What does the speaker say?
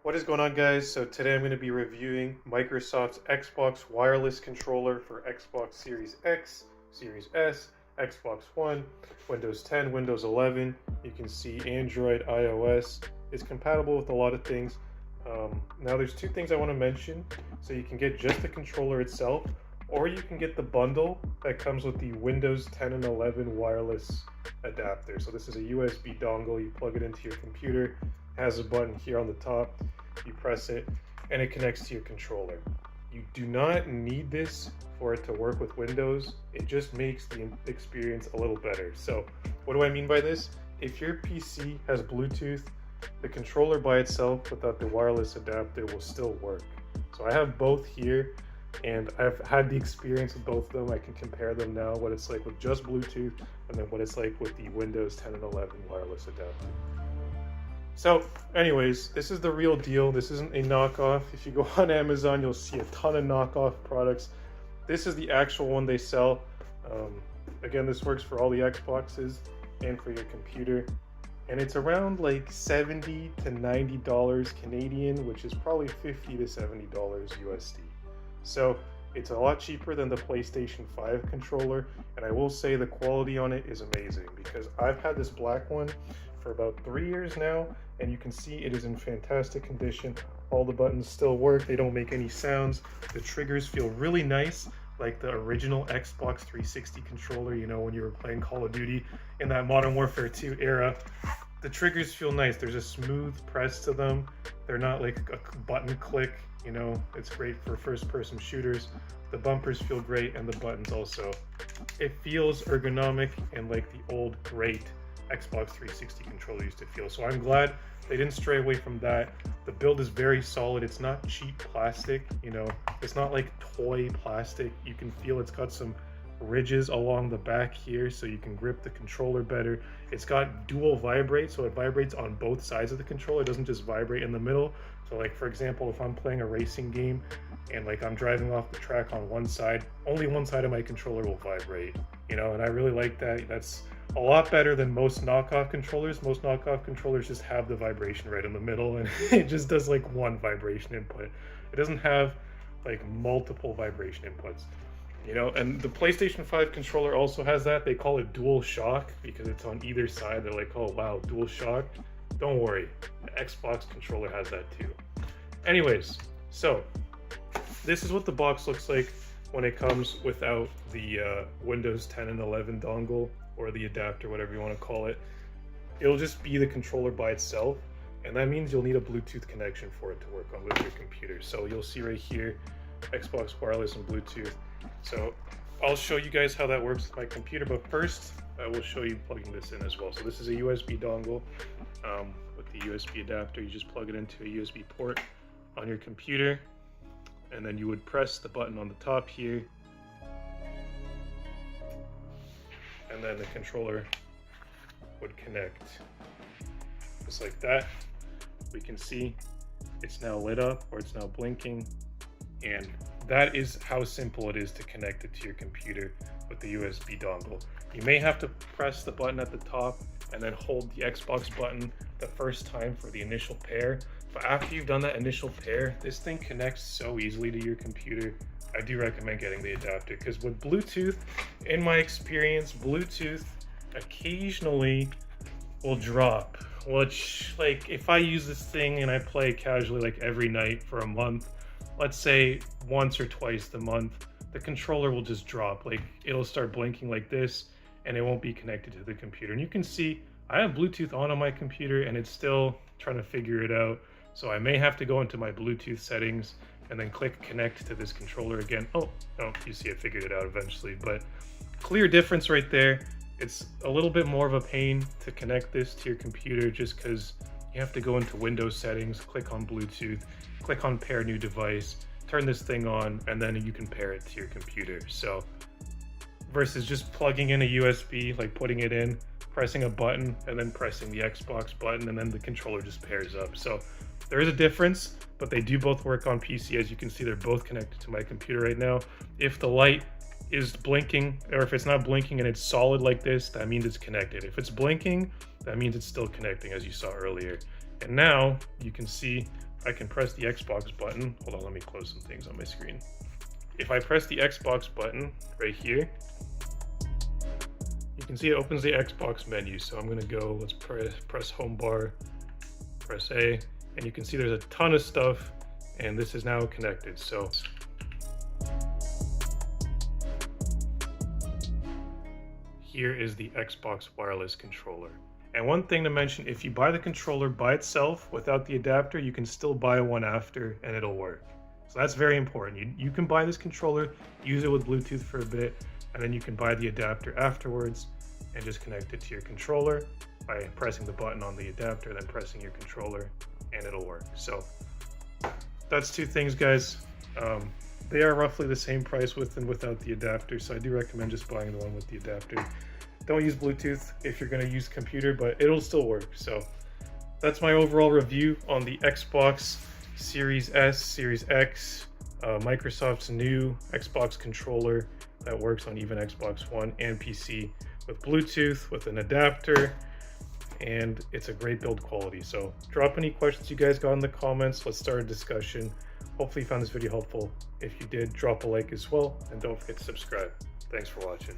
What is going on, guys? So today I'm going to be reviewing Microsoft's Xbox wireless controller for Xbox Series X, Series S, Xbox One, Windows 10, Windows 11. You can see Android, iOS is compatible with a lot of things. Now there's two things I want to mention. So you can get just the controller itself, or you can get the bundle that comes with the Windows 10 and 11 wireless adapter. So this is a USB dongle. You plug it into your computer. Has a button here on the top, you press it and it connects to your controller. You do not need this for it to work with Windows. It just makes the experience a little better. So what do I mean by this? If your PC has Bluetooth, the controller by itself without the wireless adapter will still work. So I have both here and I've had the experience with both of them. I can compare them now, what it's like with just Bluetooth and then what it's like with the Windows 10 and 11 wireless adapter. So anyways, this is the real deal. This isn't a knockoff. If you go on Amazon, you'll see a ton of knockoff products. This is the actual one they sell. Again, this works for all the Xboxes and for your computer. And it's around like $70 to $90 Canadian, which is probably $50 to $70 USD. So it's a lot cheaper than the PlayStation 5 controller. And I will say the quality on it is amazing because I've had this black one for about 3 years now, and you can see it is in fantastic condition. All the buttons still work, they don't make any sounds. The triggers feel really nice, like the original Xbox 360 controller, you know, when you were playing Call of Duty in that Modern Warfare 2 era. The triggers feel nice, there's a smooth press to them. They're not like a button click, you know, it's great for first-person shooters. The bumpers feel great, and the buttons also. It feels ergonomic and like the old great Xbox 360 controller used to feel. So I'm glad they didn't stray away from that. The build is very solid. It's not cheap plastic, you know, it's not like toy plastic. You can feel it's got some ridges along the back here so you can grip the controller better. It's got dual vibrate, so it vibrates on both sides of the controller. It doesn't just vibrate in the middle. So like, for example, if I'm playing a racing game and like I'm driving off the track on one side, only one side of my controller will vibrate, you know, and I really like that. That's a lot better than most knockoff controllers. Most knockoff controllers just have the vibration right in the middle and it just does like one vibration input. It doesn't have like multiple vibration inputs, you know. And the PlayStation 5 controller also has that. They call it dual shock because it's on either side. They're like, oh wow, dual shock. Don't worry, the Xbox controller has that too. Anyways, so this is what the box looks like when it comes without the Windows 10 and 11 dongle or the adapter, whatever you want to call it. It'll just be the controller by itself, and that means you'll need a Bluetooth connection for it to work on with your computer. So you'll see right here, Xbox wireless and Bluetooth. So I'll show you guys how that works with my computer, but first I will show you plugging this in as well. So this is a USB dongle with the USB adapter. You just plug it into a USB port on your computer, and then you would press the button on the top here, and then the controller would connect just like that. We can see it's now lit up, or it's now blinking, and that is how simple it is to connect it to your computer with the USB dongle. You may have to press the button at the top and then hold the Xbox button the first time for the initial pair, but after you've done that initial pair, this thing connects so easily to your computer. I do recommend getting the adapter, because with Bluetooth, in my experience, Bluetooth occasionally will drop, which, like, if I use this thing and I play casually like every night for a month, let's say once or twice the month, the controller will just drop. Like, it'll start blinking like this and it won't be connected to the computer. And you can see I have Bluetooth on my computer and it's still trying to figure it out. So I may have to go into my Bluetooth settings and then click connect to this controller again. Oh, you see, I figured it out eventually, but clear difference right there. It's a little bit more of a pain to connect this to your computer just because you have to go into Windows settings, click on Bluetooth, click on pair new device, turn this thing on, and then you can pair it to your computer. So versus just plugging in a USB, like putting it in, pressing a button, and then pressing the Xbox button, and then the controller just pairs up. So there is a difference, but they do both work on PC. As you can see, they're both connected to my computer right now. If the light is blinking, or if it's not blinking and it's solid like this, that means it's connected. If it's blinking, that means it's still connecting, as you saw earlier. And now you can see I can press the Xbox button. Hold on, let me close some things on my screen. If I press the Xbox button right here, you can see it opens the Xbox menu. So I'm gonna go, let's press home bar, press A, and you can see there's a ton of stuff, and this is now connected. So here is the Xbox wireless controller. And one thing to mention, if you buy the controller by itself without the adapter, you can still buy one after and it'll work. So that's very important. You can buy this controller, use it with Bluetooth for a bit, and then you can buy the adapter afterwards and just connect it to your controller by pressing the button on the adapter, then pressing your controller, and it'll work. So that's two things, guys. They are roughly the same price with and without the adapter, so I do recommend just buying the one with the adapter. Don't use Bluetooth if you're going to use computer, but it'll still work. So that's my overall review on the Xbox Series S, Series X, Microsoft's new Xbox controller that works on even Xbox One and PC with Bluetooth, with an adapter, and it's a great build quality. So drop any questions you guys got in the comments. Let's start a discussion. Hopefully you found this video helpful. If you did, drop a like as well, and don't forget to subscribe. Thanks for watching.